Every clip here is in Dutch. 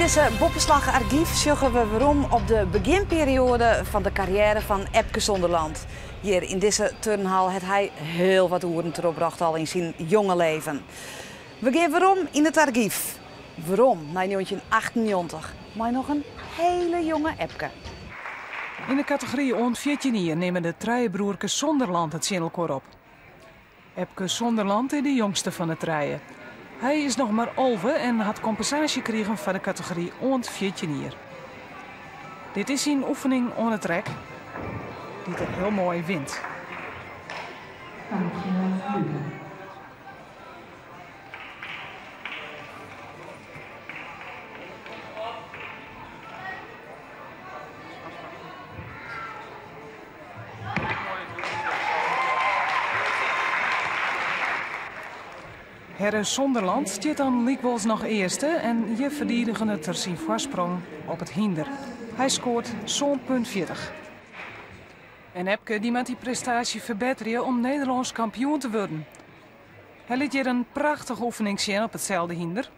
deze boppenslagarchief zoeken we waarom op de beginperiode van de carrière van Epke Zonderland. Hier in deze turnhal heeft hij heel wat uren teruggebracht al in zijn jonge leven. We gaan waarom in het archief. Waarom na 1998, maar nog een hele jonge Epke. In de categorie onder 14 jaar nemen de truienbroerke Zonderland het zinelkoor op. Epke Zonderland is de jongste van de truien. Hij is nog maar 11 en had compensatie gekregen van de categorie onder 14 jaar. Dit is zijn oefening onder het rek, die het heel mooi wint. Herre Zonderland stiet dan likwijls nog eerste en je verdedigen het er zijn voorsprong op het hinder. Hij scoort zo'n punt 40. En Epke die met die prestatie verbeteren om Nederlands kampioen te worden. Hij liet hier een prachtige oefening zien op hetzelfde hinder.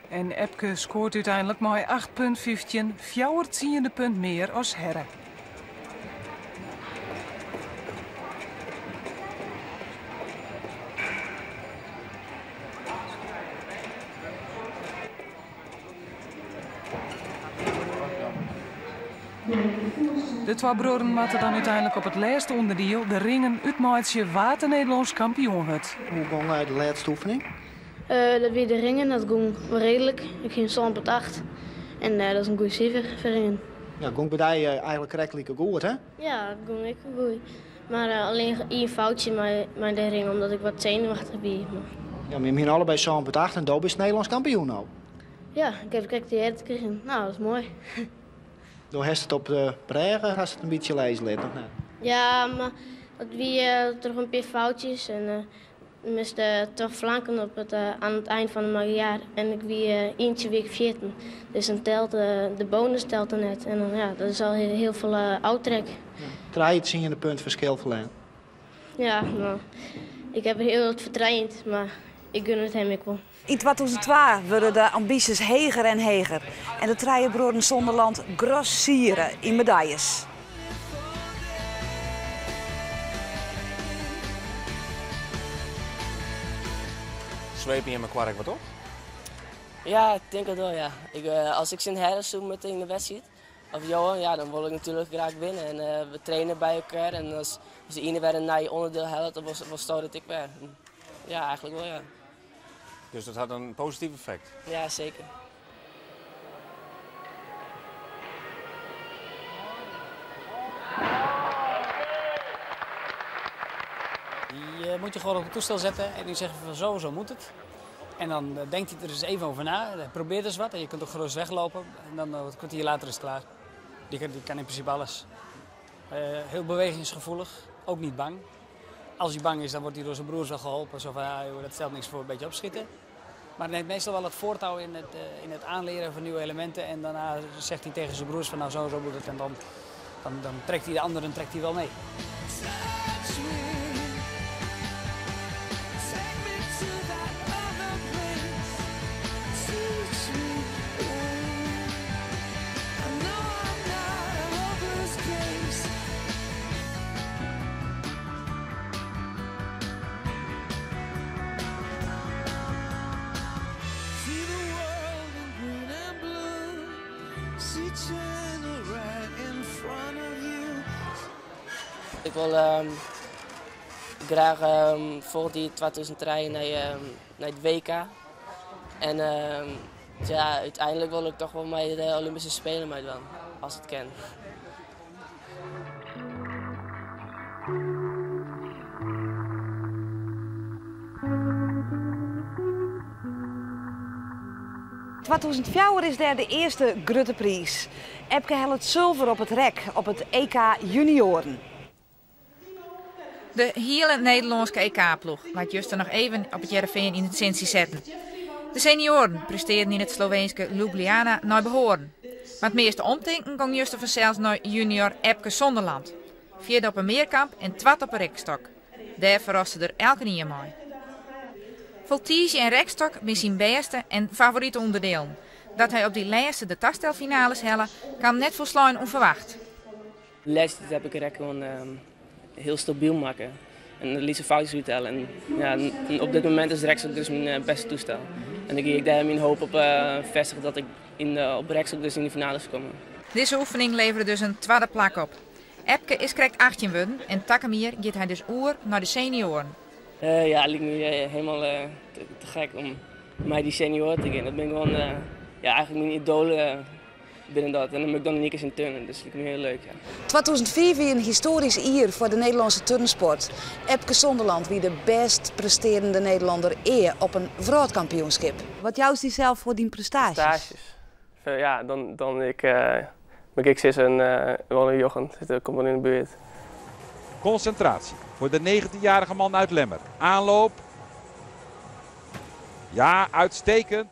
En Epke scoort uiteindelijk maar 8,15, 14e punt meer als Herre. De twee broeren moeten dan uiteindelijk op het laatste onderdeel de ringen uitmaatje waar de Nederlands kampioen wordt. Hoe ging de laatste oefening? Dat weer de ringen, dat ging wel redelijk. Ik ging zo op het 8 en dat is een goede cijfer voor ringen. Ja, ging bij die eigenlijk redelijk goed, hè? Ja, dat ging ik goed. Maar alleen één foutje met de ring, omdat ik wat zenuwachtig ben. Ja, maar je hebt allebei zo op het 8 en daar is Nederlands kampioen nou. Ja, ik heb kijk de hert gekregen. Nou, dat is mooi. Door heeft het op de bregen het een beetje lezen net, of niet? Ja, maar het weer toch een paar foutjes en miste toch flanken op aan het eind van het jaar en ik weer eentje week 14. Dus dan telt de bonus telt er net en dan, ja, dat is al heel veel outtrek. Draai het zien je de punt verschil verlenen. Ja, nou, ik heb heel wat vertraind, maar ik gun het hem ook wel. In 2002 werden de ambities heger en heger. En de truienbroeren Zonderland grossieren in medailles. Zweep je in mijn kwark wat op? Ja, ik denk het wel, ja. Als ik zijn herres zoek met in de wedstrijd, of Johan, ja, dan wil ik natuurlijk graag winnen. En we trainen bij elkaar en als de ene weer een naar onderdeel helpt, dan stoot het ik weer. Ja, eigenlijk wel, ja. Dus dat had een positief effect? Ja, zeker. Die moet je gewoon op het toestel zetten en die zeggen van zo moet het. En dan denkt hij er eens even over na, probeert eens wat en je kunt ook gerust weglopen. En dan een kwartier later is het klaar. Die kan in principe alles. Heel bewegingsgevoelig, ook niet bang. Als hij bang is, dan wordt hij door zijn broers wel geholpen. Zo van, ja, joh, dat stelt niks voor, een beetje opschieten. Maar hij neemt meestal wel het voortouw in het aanleren van nieuwe elementen. En daarna zegt hij tegen zijn broers van nou zo moet het. En dan trekt hij de anderen wel mee. Ik wil graag volgend jaar 2003 naar het WK. En ja, uiteindelijk wil ik toch wel bij de Olympische Spelen meedoen, als het kan. In 2004 is daar de eerste grote prijs. Epke haalt het zilver op het rek op het EK Junioren. De hele Nederlandse EK-ploeg laat Juster nog even op het Jereveen in het Cincy zetten. De senioren presteerden in het Sloveense Ljubljana naar behoren. Maar het meeste omdenken ging Juster vanzelfs naar junior Epke Zonderland. 4 op een meerkamp en 2 op een rekstok. Daar verraste er elke niet mee. Voltige en rekstok zijn zijn beste en favoriete onderdelen. Dat hij op die laatste de tastelfinales helle, kan net volslaan onverwacht. De laatste heb ik rek gewoon heel stabiel maken. En de liefste foutjes uittellen. En ja, op dit moment is rekstok dus mijn beste toestel. En ik daar mijn hoop op vestigen dat ik op rekstok dus in de finales kom. Deze oefening leverde dus een tweede plak op. Epke is correct 18 geworden en Takemir gaat hij dus oer naar de senioren. Ja, het lijkt me helemaal te gek om mij die senioren te gaan. Dat ben gewoon eigenlijk mijn idool binnen dat. En dan moet ik dan niet eens in turnen, dus dat lijkt me heel leuk. Ja. 2004 was een historisch jaar voor de Nederlandse turnsport. Epke Zonderland wie de best presterende Nederlander op een wereldkampioenschap. Wat jouwst die zelf voor die prestaties? Ja, dan ik zie een jochen, zit komt dan in de buurt. Concentratie voor de 19-jarige man uit Lemmer. Aanloop. Ja, uitstekend.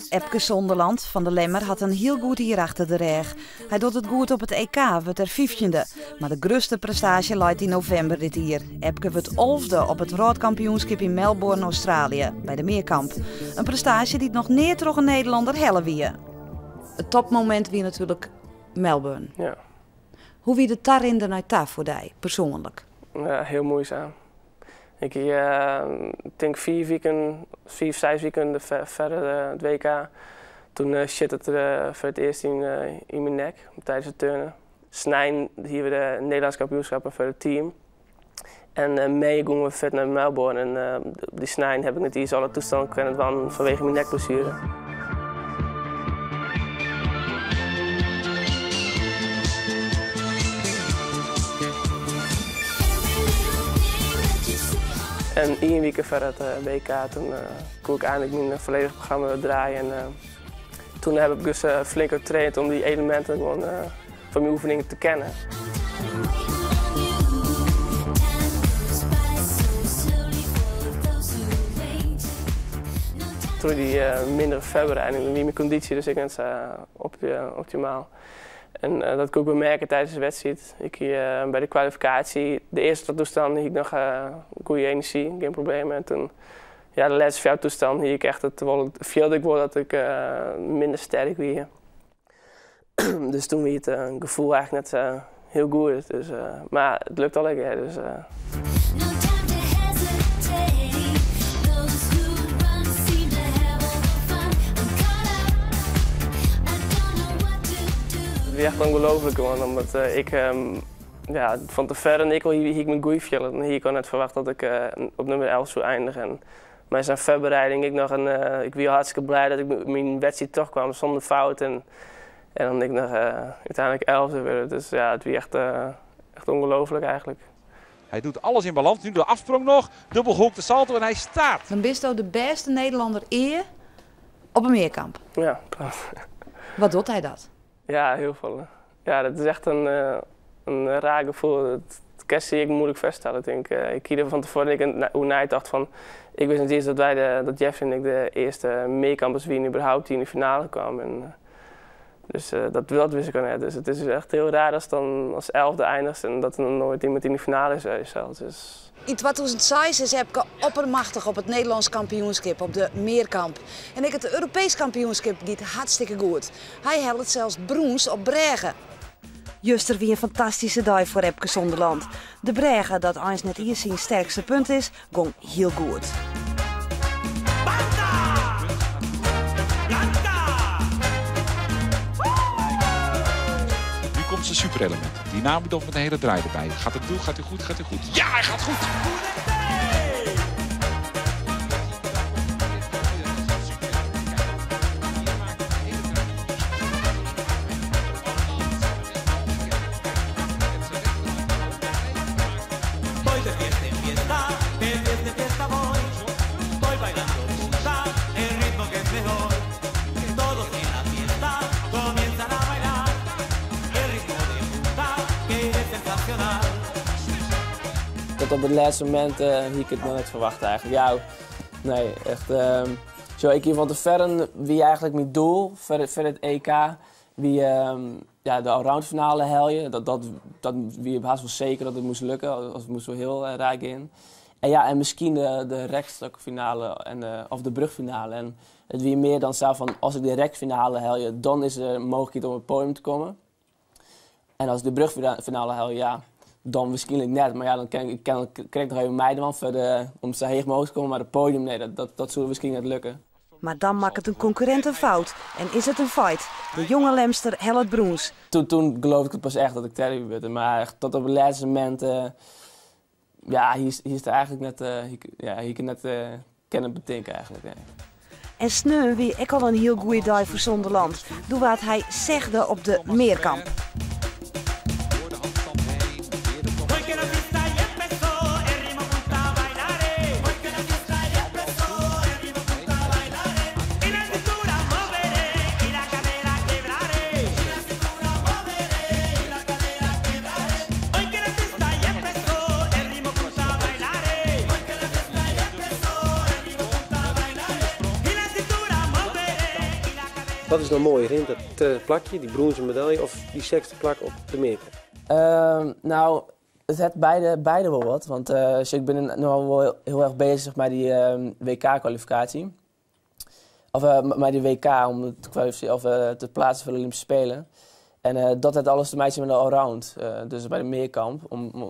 Epke Zonderland van de Lemmer had een heel goed hier achter de rug. Hij doet het goed op het EK, wordt er 15e. Maar de grootste prestatie luidt in november dit jaar. Epke wordt 11e op het wereldkampioenschap in Melbourne, Australië, bij de meerkamp. Een prestatie die het nog neer terug een Nederlander helle wie. Het topmoment wie natuurlijk Melbourne. Ja. Hoe wie de tar in de naita voor jou, persoonlijk? Ja, heel moeizaam. Ik denk 4, 5 weken verder het WK. Toen shit het voor het eerst in mijn nek tijdens het turnen. Snijn, hier weer de Nederlandse kampioenschappen voor het team. En mee gingen we vet naar Melbourne. En op die snijn heb ik net iets alle toestanden kunnen van vanwege mijn nekblessure. En 1 week verder het WK, toen kon ik eindelijk mijn volledige programma draaien. En toen heb ik dus flink getraind om die elementen gewoon, van mijn oefeningen te kennen. Toen die mindere voorbereiding, wie mijn conditie dus ik net optimaal. En dat kon ik bemerken tijdens de wedstrijd. Bij de kwalificatie, de eerste toestand had ik nog goede energie, geen probleem. En toen, ja, de laatste 4 toestand had ik echt viel ik dat ik minder sterk was. Dus toen was het gevoel eigenlijk net heel goed. Dus, maar het lukt al lekker. Dus, Het is echt ongelooflijk gewoon, omdat ik van tevoren ik mijn goeie vielen. En hier kon net verwacht dat ik op nummer 11 zou eindigen. Maar zijn voorbereiding, ik was hartstikke blij dat ik mijn wedstrijd toch kwam zonder fout. En dan ik nog uiteindelijk 11e weer. Dus ja, het was echt ongelooflijk eigenlijk. Hij doet alles in balans. Nu de afsprong nog, dubbelgehoekte salto en hij staat. Dan bist je de beste Nederlander op een meerkamp. Ja, Wat doet hij dat? Ja, heel veel. Ja, dat is echt een raar gevoel. Dat kan ik moeilijk vaststellen. Ik hier van tevoren hoe hij dacht van, ik wist niet eens dat Jeff en ik de eerste meerkampers wie überhaupt die in de finale kwamen. Dus dat wist ik al net. Dus het is echt heel raar als dan als 11e eindigt en dat er nog nooit iemand in de finale is zelfs. Dus... In 2006 is Epke oppermachtig op het Nederlands kampioenschap op de meerkamp. En ik het Europees kampioenschap gaat hartstikke goed. Hij held het zelfs brons op Bregen. Juster wie een fantastische dag voor Epke Zonderland. De Bregen, dat eens net hier zijn sterkste punt is, ging heel goed. Nu komt zijn superelement. Die naam moet met een hele draai erbij. Gaat het doen? Gaat hij goed? Gaat hij goed? Ja, hij gaat goed! Dat op het laatste moment had ik het nog net verwacht eigenlijk. Ja, nee, echt. Zo, ik hier van tevoren wie eigenlijk mijn doel voor het EK, wie de allround finale hel je. Dat wie haast wel zeker dat het moest lukken, als het moest wel heel raak in. En misschien de rekstokfinale of de brugfinale. En het wie meer dan zelf van, als ik de rekfinale haal, dan is er een mogelijkheid om op het podium te komen. En als ik de brugfinale haal, ja, dan misschien net. Maar ja, dan krijg ik nog even meiden om zo heeg mogelijk te komen. Maar het podium, nee, dat zou misschien net lukken. Maar dan maakt het een concurrent een fout en is het een fight. De jonge lemster Hellet Broens. Toen geloofde ik het pas echt dat ik terror werd. Maar tot op het laatste moment, hier is het eigenlijk net, hier kan net kennen betinken eigenlijk. Ja. En sneu wie ik al een heel goede dag voor Zonderland. Doe wat hij zegde op de Meerkamp. Wat is nou mooier, dat plakje, die bronzen medaille of die sexte plak op de Meerkamp? Nou, het heeft beide wel wat. Want ik ben nu al wel heel erg bezig met die WK-kwalificatie. Of met die WK om te kwalificeren of te plaatsen voor de Olympische Spelen. En dat heeft alles te maken met de allround. Dus bij de Meerkamp.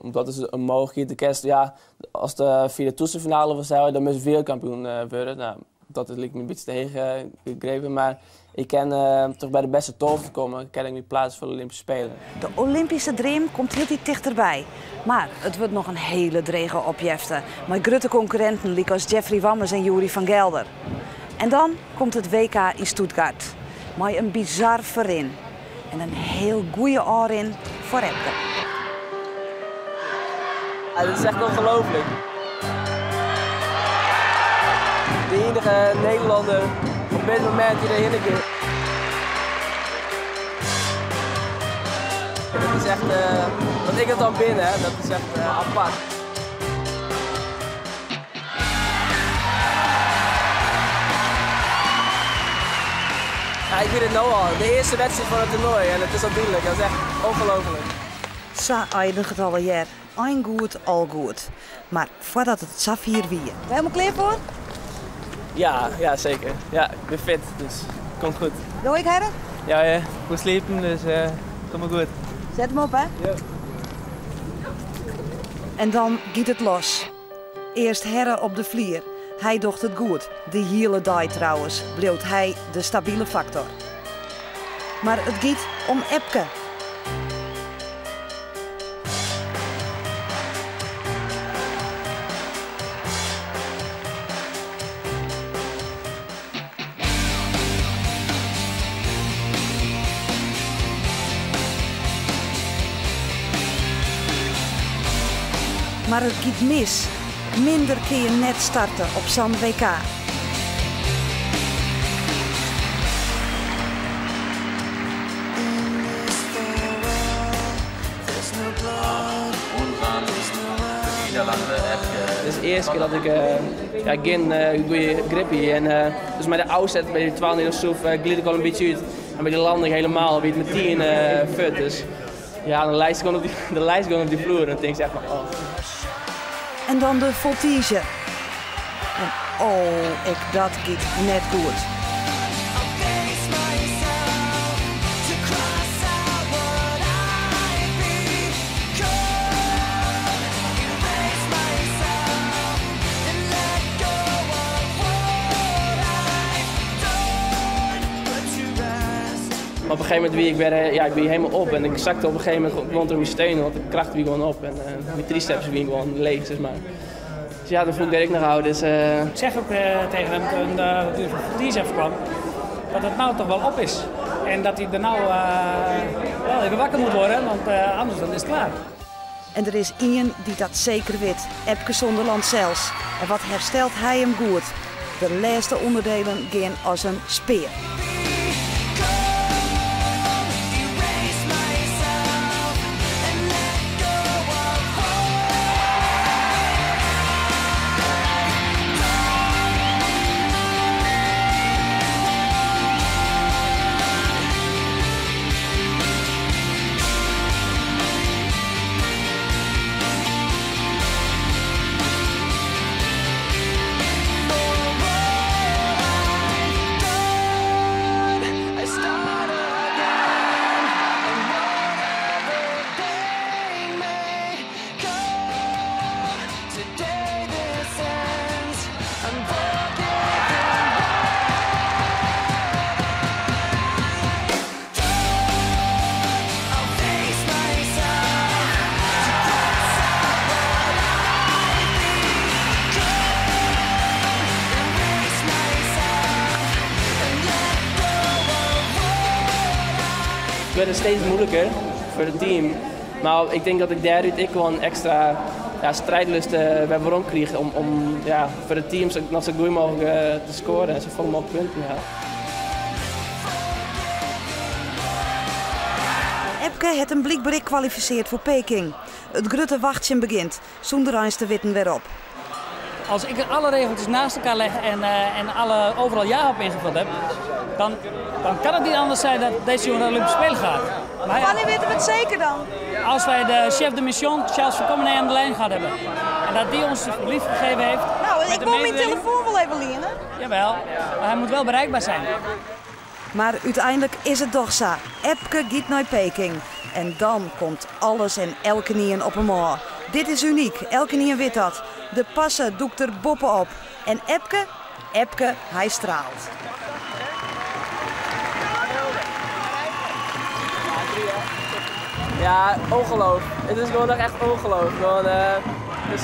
Omdat is een mogelijkheid. De kerst, ja, als de via de toetsenfinale was, dan moest wereldkampioen worden. Nou, dat lijkt me een beetje tegen gegrepen. Maar ik kan toch bij de beste 12 komen, kan ik me plaatsen voor de Olympische Spelen. De Olympische dream komt heel dichterbij. Maar het wordt nog een hele drege opjefte. Met grote concurrenten als Jeffrey Wammers en Juri van Gelder. En dan komt het WK in Stuttgart. Met een bizar verin. En een heel goede oor-in voor Epke. Ja, dit is echt ongelooflijk. De enige Nederlander op dit moment die erin keer. Dat is echt, dat ik het dan binnen, hè, dat is echt apart. Ja, ik weet het nou al. De eerste wedstrijd van het toernooi en het is al duidelijk. Dat is echt ongelooflijk. Zo eindigt het al een jaar. Ein goed, al goed. Maar voordat het Safir wie. Ben je helemaal klaar voor? Ja, zeker. Ja, ik ben fit, dus komt goed. Doe ik herren? Ja, goed sliepen, dus komt maar goed. Zet hem op, hè? Ja. En dan giet het los. Eerst herren op de vlier. Hij docht het goed. De hele dag trouwens bleef hij de stabiele factor. Maar het giet om Epke. Maar het giet mis. Minder kun je net starten op zo'n WK. Dit is de eerste keer dat ik geen goede grip hier. En dus met de oudzet bij de 12 in de soef glied ik al een beetje uit. En bij de landing helemaal, bij het met 10 fut. Dus ja, de lijst gewoon op die vloer. En dan denk ik echt van, oh. En dan de voltige. En oh, dat gaat net goed. Op een gegeven moment ik ben helemaal op en ik zakte op een gegeven moment gewoon door mijn steunen, want de kracht wie gewoon op en mijn triceps wie gewoon leeg, zeg maar. Dus ja, dan voel ik dat ik nog houden. Dus, Ik zeg ook tegen hem toen de triceps kwam, dat het nou toch wel op is. En dat hij er nou wel even wakker moet worden, want anders dan is het klaar. En er is één die dat zeker weet, Epke Zonderland zelfs. En wat herstelt hij hem goed? De laatste onderdelen gaan als een speer. werd het steeds moeilijker voor het team. Maar ik denk dat ik daaruit gewoon extra strijdlust bij waarom kreeg om voor het team nog zo goed mogelijk te scoren en zo vol mogelijk punten te halen. Epke heeft een blikberik kwalificeerd voor Peking. Het grote wachtje begint, zonder eens te witten weer op. Als ik alle regeltjes naast elkaar leg en overal ja op ingevuld heb, dan kan het niet anders zijn dat deze jongen naar de Olympische Spelen gaat. Maar wanneer weten we het zeker dan? Als wij de chef de mission, Charles Verkommen, aan de lijn gehad hebben. En dat die ons lief gegeven heeft. Nou, ik wil mijn telefoon wel even lenen. Jawel, maar hij moet wel bereikbaar zijn. Maar uiteindelijk is het toch zo. Epke gaat naar Peking. En dan komt alles en elke nien op hem aan. Dit is uniek, elke nien weet dat. De passen doekt er boppen op. En Epke, hij straalt. Ja, ongeloof. Het is gewoon nog echt ongeloof. Gewoon, dus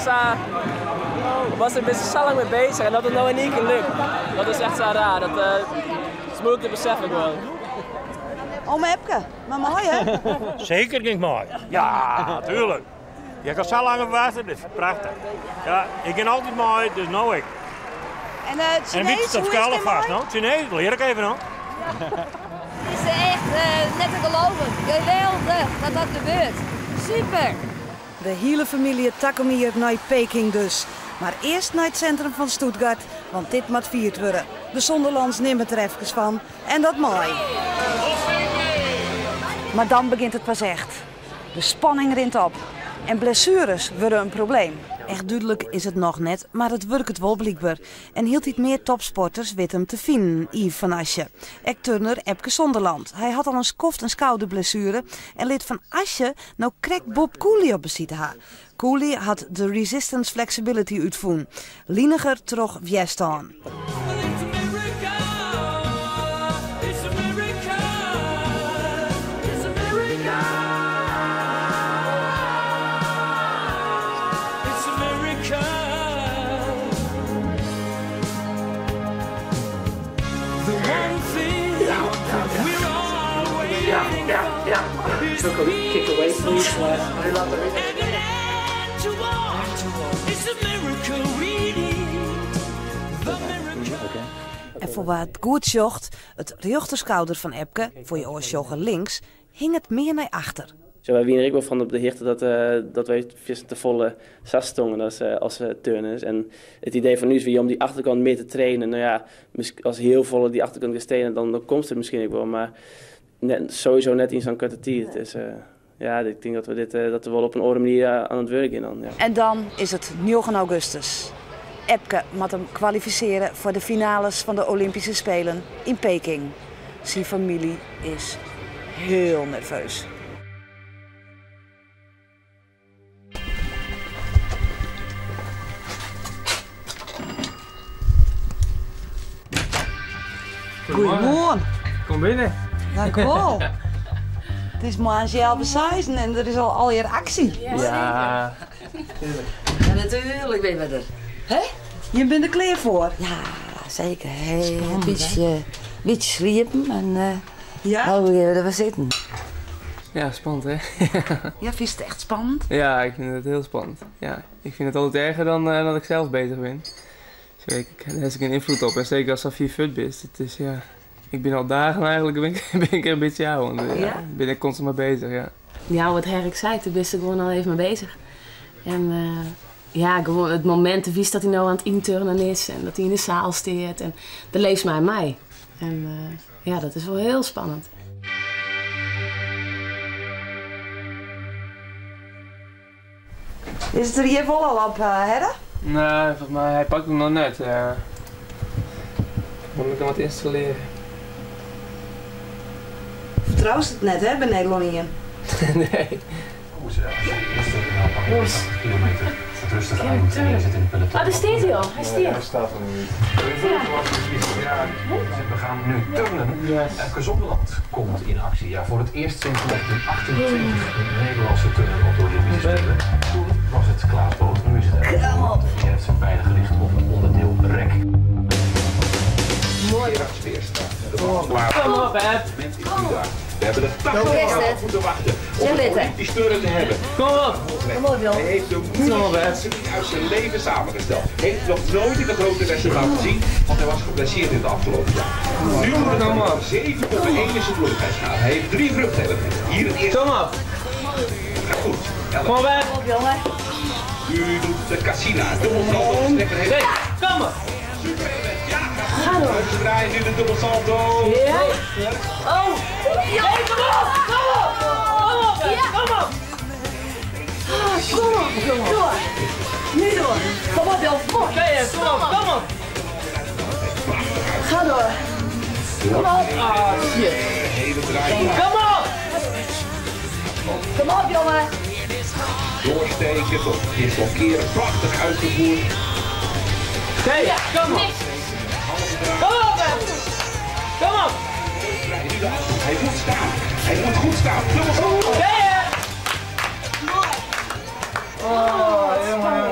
ik was er best zo lang mee bezig en dat het nou in één keer lukt. Dat is echt zo raar. Dat is moeilijk te beseffen gewoon. Ome Epke, maar mooi hè? Zeker ging mooi. Ja, natuurlijk. Je kan zo lang op water, dit is prachtig. Ja, ik ben altijd mooi, dus nou ik. En het Chinees, hoe is dit vast, no? Chinees, dat leer ik even nog. Het is echt net te geloven. Geweldig dat dat gebeurt. Super. De hele familie takken hier naar Peking dus. Maar eerst naar het centrum van Stuttgart, want dit moet vierd worden. De Sonderlands nemen er even van en dat mooi. Maar dan begint het pas echt. De spanning rint op. En blessures worden een probleem. Echt duidelijk is het nog net, maar het werkt het wel blijkbaar. En hield hij meer topsporters wit hem te vinden, Yves van Asje. Ex-turner Epke Sonderland. Hij had al een skoft- en schouderblessure en lid van Asje nou krek Bob Cooley op bezit haar. Cooley had de Resistance Flexibility uitvoeren. Lieniger terug Viestaan. Ja. Took a kick away, please. En voor wat het goed zocht, het rechterschouder van Epke, voor je oorsjoggen links, hing het meer naar achter. Zo, wij winnen ik wel van op de hichte dat wij te volle sas stongen als turners. En het idee van nu is weer om die achterkant meer te trainen. Nou ja, als heel volle die achterkant gaan stenen, dan komt het misschien ook wel. Maar sowieso net iets aan korte tijd. Dus ja, ik denk dat we wel op een andere manier aan het werken dan. Ja. En dan is het 9 augustus. Epke moet hem kwalificeren voor de finales van de Olympische Spelen in Peking. Zijn familie is heel nerveus. Goedemorgen. Kom binnen. Dank u wel. Het is maandag 6 en er is alweer actie. Ja. Ja, natuurlijk ben je er. Hè? Je bent er klaar voor? Ja, zeker. Een beetje sliepen en ja? dan gaan we er wel zitten. Ja, spannend hè? Ja, vind je het echt spannend? Ja, ik vind het heel spannend. Ja, ik vind het altijd erger dan dat ik zelf bezig ben. Daar heb ik een invloed op. En zeker als dat 4 fut is. Het is ja, ik ben al dagen eigenlijk ben ik er een beetje jou. Want ja, ben ik constant mee bezig. Ja, ja wat Herk zei, toen ben ik gewoon al even mee bezig. En ja, gewoon het moment, de wist dat hij nou aan het inturnen is en dat hij in de zaal staat. En dat leeft mij aan mij. En ja, dat is wel heel spannend. Is het er hier vol al op, Herre? Nee, volgens mij hij pakt hem nog net. Moet ik hem wat installeren? Vertrouw je het net, hè, bij Nederlandien? Nee. Oes. Kilometer. Het rustig eind. Je zit in de peloton. Ah, daar staat hij al. Hij staat. Hij staat er nu niet. We gaan nu turnen. Epke Sonderland komt in actie. Ja, voor het eerst sinds 1928 een Nederlandse turner op de Olympische Spelen. Toen was het Klaas Boot, nu is het Epke Sonderland. Die heeft zijn pijlen gericht op een onderdeel rek. Mooi Gerard Speerstra. De bal klaar. Kom op, hè. We hebben er 80 jaar op moeten wachten om een Olympisch turnen te hebben. Kom op! Hij heeft de moeilijkste wedstrijd uit zijn leven samengesteld. Heeft nog nooit in de grote wedstrijd laten zien, want hij was geblesseerd in de afgelopen jaar. Nu moet het allemaal 7 tot 1 is het bloedheidsgraad. Hij heeft 3 vruchtdelen. Hier het eerste. Kom op! Gaat goed. Kom op, jongen. U doet de Cassina. Dubbelsalto. Kom op! Ga door. Ze draaien nu de dubbelsalto. Ja. Oh! Ja, kom op! Kom op! Kom op! Ja. Kom op! Kom op! Door! Nu door! Kom op, Jan! Kom op! Kom op! Ga door! Kom op! Ah, shit! Kom op! Kom op, jongen! Doorsteken tot dit blokkeren. Prachtig uitgevoerd. Hey, kom op! Kom op! Kom op! Hij moet staan. Hij moet goed staan. Dubbelsalto. Oh, jongen.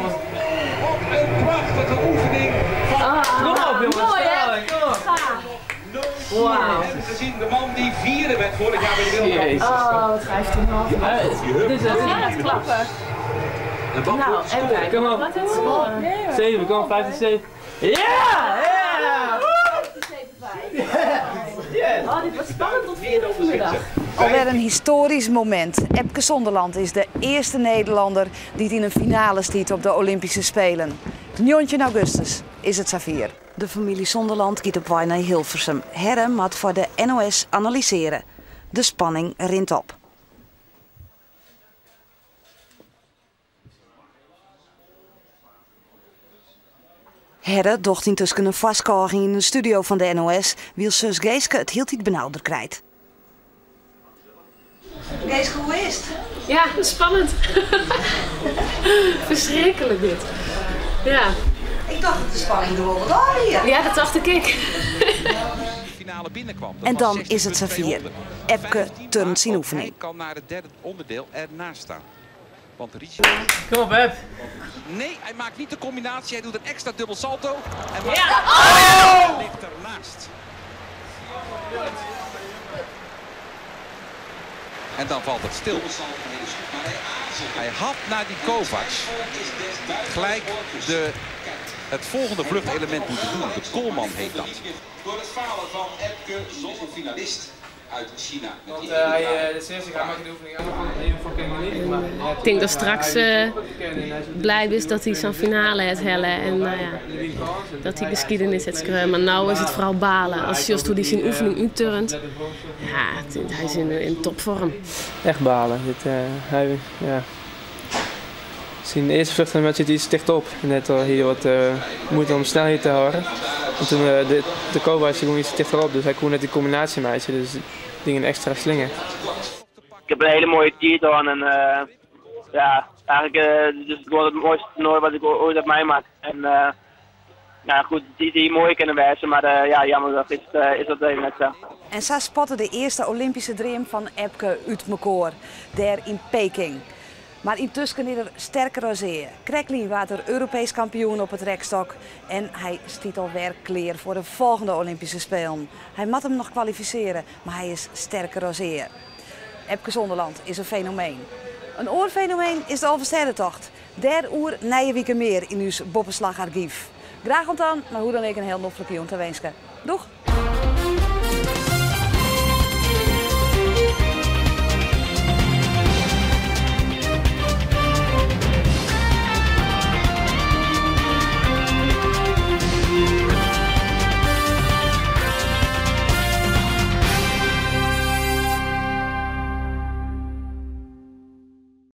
Een prachtige oefening. Kom op, jongens. Mooi, kom op. Wauw. We hebben gezien de man die vierde werd vorig jaar bij de wereldkampioenschap. Oh, wat 15,5. Dit is het klappen. Nou, en wij. Kom op. 7, kom op, 15, 7. Ja! Oh, dit was spannend tot 4 uur vanmiddag. Alweer een historisch moment. Epke Zonderland is de eerste Nederlander die het in een finale stiet op de Olympische Spelen. 9 augustus is het Xavier. De familie Zonderland gaat op weg naar Hilversum. Herre moet voor de NOS analyseren. De spanning rint op. Herre docht intussen een vastkoging in de studio van de NOS, wiel zus Geeske het heel iets benauwder krijgt. Geeske, hoe is het? Ja, spannend. Verschrikkelijk dit. Ja. Ik dacht dat de spanning er wel wat aan hier. Ja, dat dacht ik. En dan is het Xavier. Epke turnt zijn oefening. Hij kan naar het derde onderdeel ernaast staan. Want Kom op, Ep. Nee, hij maakt niet de combinatie. Hij doet een extra dubbel salto. En ja. Hij ligt ernaast. En dan valt het stil. Hij had naar die Kovacs gelijk het volgende vluchtelement moeten doen. De Koolman heet dat. Door het falen van Epke, nog een finalist uit China. Want de eerste keer maakt de oefening even voor Kennedy. Ik denk dat straks blij is dat hij zo'n finale heeft hellen en nou ja, dat hij geschiedenis heeft schreeuwen. Maar nu is het vooral balen. Als je hoe hij zijn oefening uitturnt, ja, hij is in topvorm. Echt balen. Zijn eerste vluchtelement zit iets dicht op. Net al hier wat moeite om snelheid te houden. En toen de Kovacs gewoon iets dichterop, dus hij kon net die combinatie meisje, dus dingen extra slingen. Ik heb een hele mooie titel aan en ja, eigenlijk dus gewoon het mooiste toernooi wat ik ooit heb meemaakt. En ja, goed, die mooi kunnen wijzen, maar ja, jammer dat is dat even net zo. En zo spotte de eerste Olympische dream van Epke uit mekaar, daar in Peking. Maar intussen is er sterker rozeer. Krecklin wordt er Europees kampioen op het rekstok en hij stiet alweer klaar voor de volgende Olympische Spelen. Hij moet hem nog kwalificeren, maar hij is sterker rozeer. Epke Zonderland is een fenomeen. Een oorfenomeen is de Alversterrentocht. 3 uur 9 weken meer in uw Boppenslagarchief. Graag dan, maar hoe dan ik een heel noffelijk te wensen. Doeg!